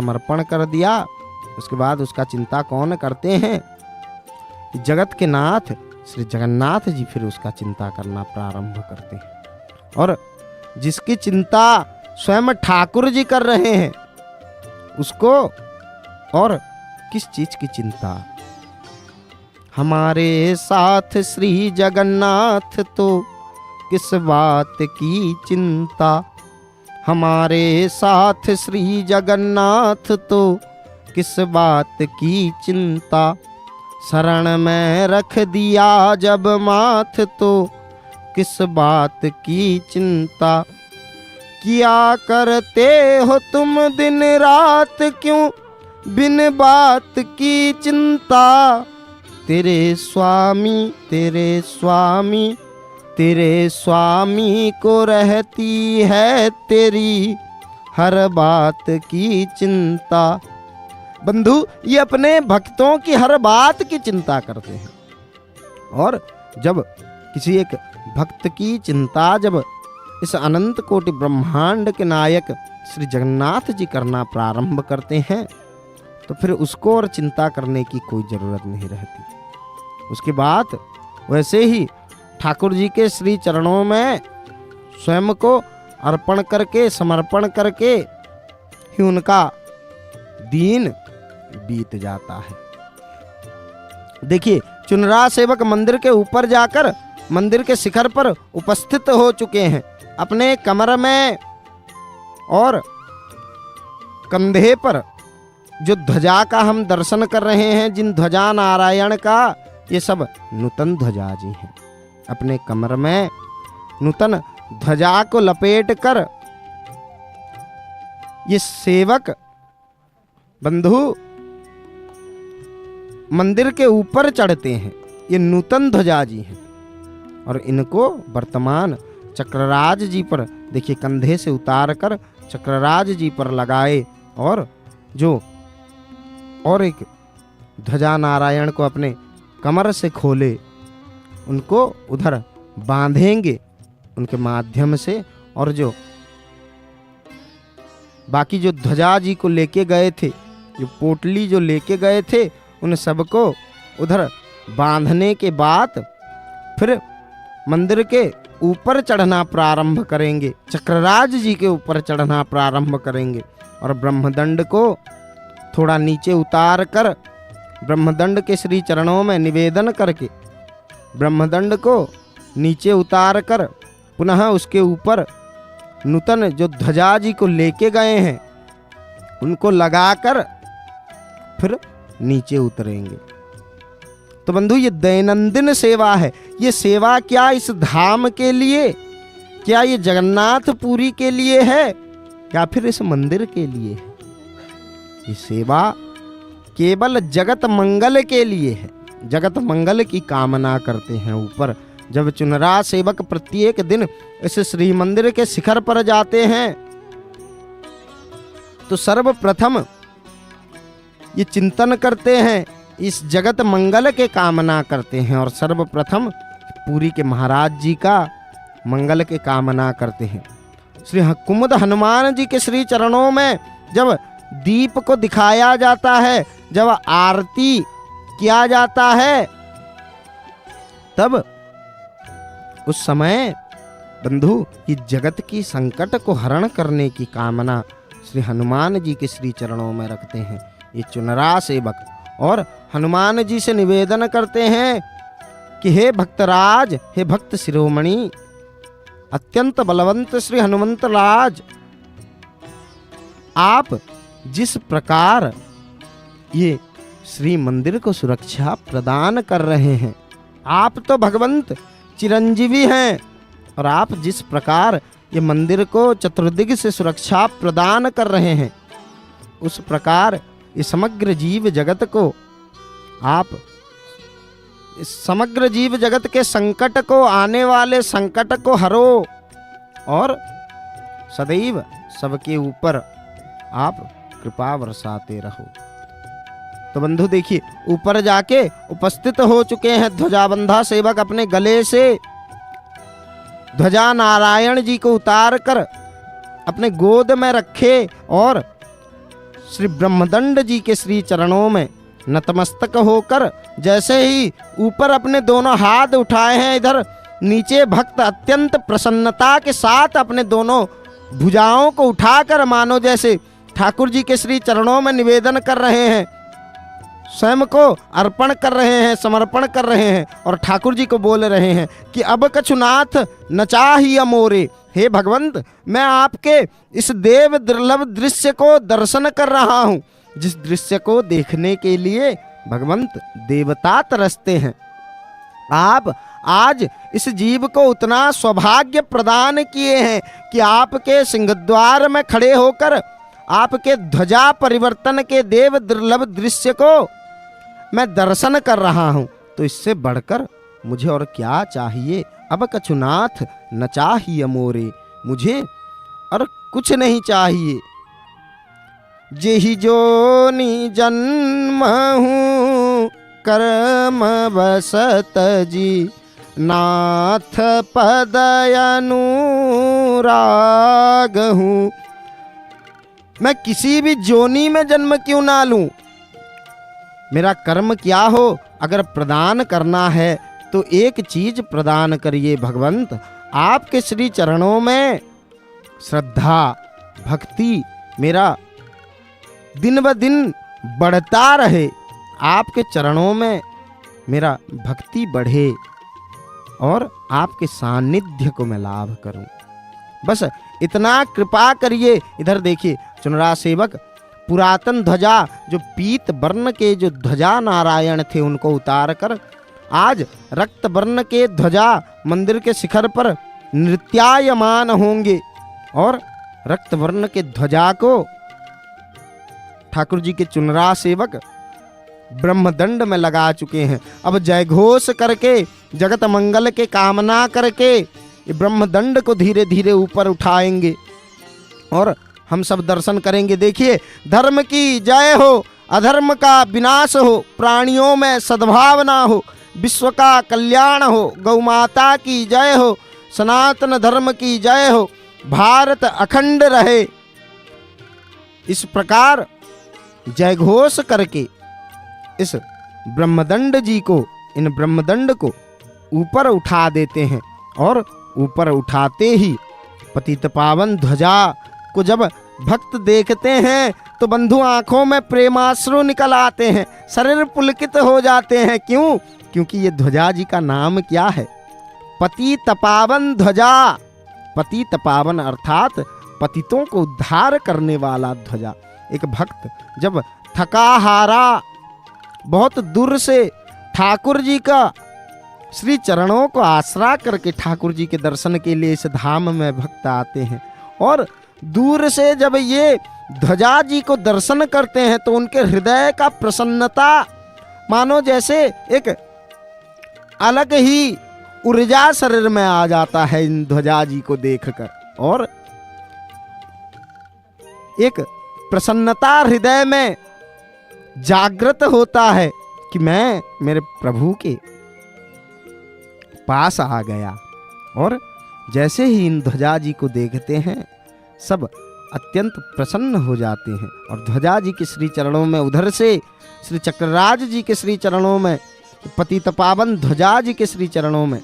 समर्पण कर दिया, उसके बाद उसका चिंता कौन करते हैं? जगत के नाथ श्री जगन्नाथ जी फिर उसका चिंता करना प्रारंभ करते हैं। और जिसकी चिंता स्वयं ठाकुर जी कर रहे हैं, उसको और किस चीज की चिंता? हमारे साथ श्री जगन्नाथ तो किस बात की चिंता, हमारे साथ श्री जगन्नाथ तो किस बात की चिंता, शरण में रख दिया जब माथ तो किस बात की चिंता, किया करते हो तुम दिन रात क्यों बिन बात की चिंता, तेरे स्वामी तेरे स्वामी तेरे स्वामी को रहती है तेरी हर बात की चिंता। बंधु, ये अपने भक्तों की हर बात की चिंता करते हैं। और जब किसी एक भक्त की चिंता जब इस अनंत कोटि ब्रह्मांड के नायक श्री जगन्नाथ जी करना प्रारंभ करते हैं, तो फिर उसको और चिंता करने की कोई जरूरत नहीं रहती। उसके बाद वैसे ही ठाकुर जी के श्री चरणों में स्वयं को अर्पण करके समर्पण करके ही उनका दिन बीत जाता है। देखिए, चुनरा सेवक मंदिर के ऊपर जाकर मंदिर के शिखर पर उपस्थित हो चुके हैं। अपने कमर में और कंधे पर जो ध्वजा का हम दर्शन कर रहे हैं, जिन ध्वजा नारायण का, ये सब नूतन ध्वजा जी हैं। अपने कमर में नूतन ध्वजा को लपेट कर ये सेवक बंधु मंदिर के ऊपर चढ़ते हैं। ये नूतन ध्वजा जी हैं और इनको वर्तमान चक्रराज जी पर देखिए कंधे से उतार कर चक्रराज जी पर लगाए और जो और एक ध्वजा नारायण को अपने कमर से खोले, उनको उधर बांधेंगे उनके माध्यम से। और जो बाकी जो ध्वजा जी को लेके गए थे, जो पोटली जो लेके गए थे, उन सबको उधर बांधने के बाद फिर मंदिर के ऊपर चढ़ना प्रारंभ करेंगे, चक्रराज जी के ऊपर चढ़ना प्रारंभ करेंगे। और ब्रह्मदंड को थोड़ा नीचे उतार कर ब्रह्मदंड के श्री चरणों में निवेदन करके ब्रह्मदंड को नीचे उतार कर पुनः उसके ऊपर नूतन जो ध्वजा जी को लेके गए हैं उनको लगाकर फिर नीचे उतरेंगे। तो बंधु, ये दैनंदिन सेवा है। ये सेवा क्या इस धाम के लिए, क्या ये जगन्नाथपुरी के लिए है, या फिर इस मंदिर के लिए है? ये सेवा केवल जगत मंगल के लिए है। जगत मंगल की कामना करते हैं ऊपर। जब चुनरा सेवक प्रत्येक दिन इस श्री मंदिर के शिखर पर जाते हैं तो सर्वप्रथम ये चिंतन करते हैं, इस जगत मंगल के कामना करते हैं और सर्वप्रथम पुरी के महाराज जी का मंगल के कामना करते हैं। श्री कुमुद हनुमान जी के श्री चरणों में जब दीप को दिखाया जाता है, जब आरती किया जाता है, तब उस समय बंधु ये जगत की संकट को हरण करने की कामना श्री हनुमान जी के श्री चरणों में रखते हैं ये चुनरा सेवक। और हनुमान जी से निवेदन करते हैं कि हे भक्तराज, हे भक्त शिरोमणि, अत्यंत बलवंत श्री हनुमंत राज, आप जिस प्रकार ये श्री मंदिर को सुरक्षा प्रदान कर रहे हैं, आप तो भगवंत चिरंजीवी हैं, और आप जिस प्रकार ये मंदिर को चतुर्दिग से सुरक्षा प्रदान कर रहे हैं, उस प्रकार ये समग्र जीव जगत को आप इस समग्र जीव जगत के संकट को, आने वाले संकट को हरो और सदैव सबके ऊपर आप कृपा बरसाते रहो। तो बंधु देखिए, ऊपर जाके उपस्थित हो चुके हैं ध्वजाबंधा सेवक। अपने गले से ध्वजा नारायण जी को उतार कर अपने गोद में रखे और श्री ब्रह्मदंड जी के श्री चरणों में नतमस्तक होकर जैसे ही ऊपर अपने दोनों हाथ उठाए हैं, इधर नीचे भक्त अत्यंत प्रसन्नता के साथ अपने दोनों भुजाओं को उठाकर मानो जैसे ठाकुर जी के श्री चरणों में निवेदन कर रहे हैं, स्वयं को अर्पण कर रहे हैं, समर्पण कर रहे हैं और ठाकुर जी को बोल रहे हैं कि अब कछुनाथ न चाहिए मोरे। हे भगवंत, मैं आपके इस देव दुर्लभ दृश्य को दर्शन कर रहा हूँ, जिस दृश्य को देखने के लिए भगवंत देवता तरसते हैं। आप आज इस जीव को उतना सौभाग्य प्रदान किए हैं कि आपके सिंहद्वार में खड़े होकर आपके ध्वजा परिवर्तन के देव दुर्लभ दृश्य को मैं दर्शन कर रहा हूँ, तो इससे बढ़कर मुझे और क्या चाहिए। अब कछुनाथ न चाहिए मोरे, मुझे और कुछ नहीं चाहिए। जेहि जोनि जन्म हूँ कर्म बसत जी, नाथ पद अनुराग हूँ। मैं किसी भी जोनी में जन्म क्यों ना लूं, मेरा कर्म क्या हो, अगर प्रदान करना है तो एक चीज प्रदान करिए भगवंत। आपके श्री चरणों में श्रद्धा भक्ति मेरा दिन ब दिन बढ़ता रहे, आपके चरणों में मेरा भक्ति बढ़े और आपके सानिध्य को मैं लाभ करूं। बस इतना कृपा करिए। इधर देखिए, चुनरा सेवक पुरातन ध्वजा, जो पीत वर्ण के जो ध्वजा नारायण थे, उनको उतार कर आज रक्त वर्ण के ध्वजा मंदिर के शिखर पर नृत्यायमान होंगे और रक्त वर्ण के ध्वजा को ठाकुर जी के चुनरा सेवक ब्रह्मदंड में लगा चुके हैं। अब जयघोष करके जगत मंगल के कामना करके ये ब्रह्मदंड को धीरे धीरे ऊपर उठाएंगे और हम सब दर्शन करेंगे। देखिए, धर्म की जय हो, अधर्म का विनाश हो, प्राणियों में सद्भावना हो, विश्व का कल्याण हो, गौ माता की जय हो, सनातन धर्म की जय हो, भारत अखंड रहे। इस प्रकार जयघोष करके इस ब्रह्मदंड जी को, इन ब्रह्मदंड को ऊपर उठा देते हैं और ऊपर उठाते ही पतित पावन ध्वजा को जब भक्त देखते हैं तो बंधु आंखों में प्रेमाश्रु निकल आते हैं, शरीर पुलकित हो जाते हैं। क्यों? क्योंकि ये ध्वजा जी का नाम क्या है? पतित पावन ध्वजा। पतित पावन अर्थात पतितों को उद्धार करने वाला ध्वजा। एक भक्त जब थका हारा बहुत दूर से ठाकुर जी का श्री चरणों को आसरा करके ठाकुर जी के दर्शन के लिए इस धाम में भक्त आते हैं और दूर से जब ये ध्वजा जी को दर्शन करते हैं तो उनके हृदय का प्रसन्नता मानो जैसे एक अलग ही ऊर्जा शरीर में आ जाता है इन ध्वजा जी को देखकर, और एक प्रसन्नता हृदय में जागृत होता है कि मैं मेरे प्रभु के पास आ गया। और जैसे ही इन ध्वजा जी को देखते हैं सब अत्यंत प्रसन्न हो जाते हैं और ध्वजा जी के श्री चरणों में, उधर से श्री चक्रराज जी के श्री चरणों में, पतित पावन ध्वजा जी के श्री चरणों में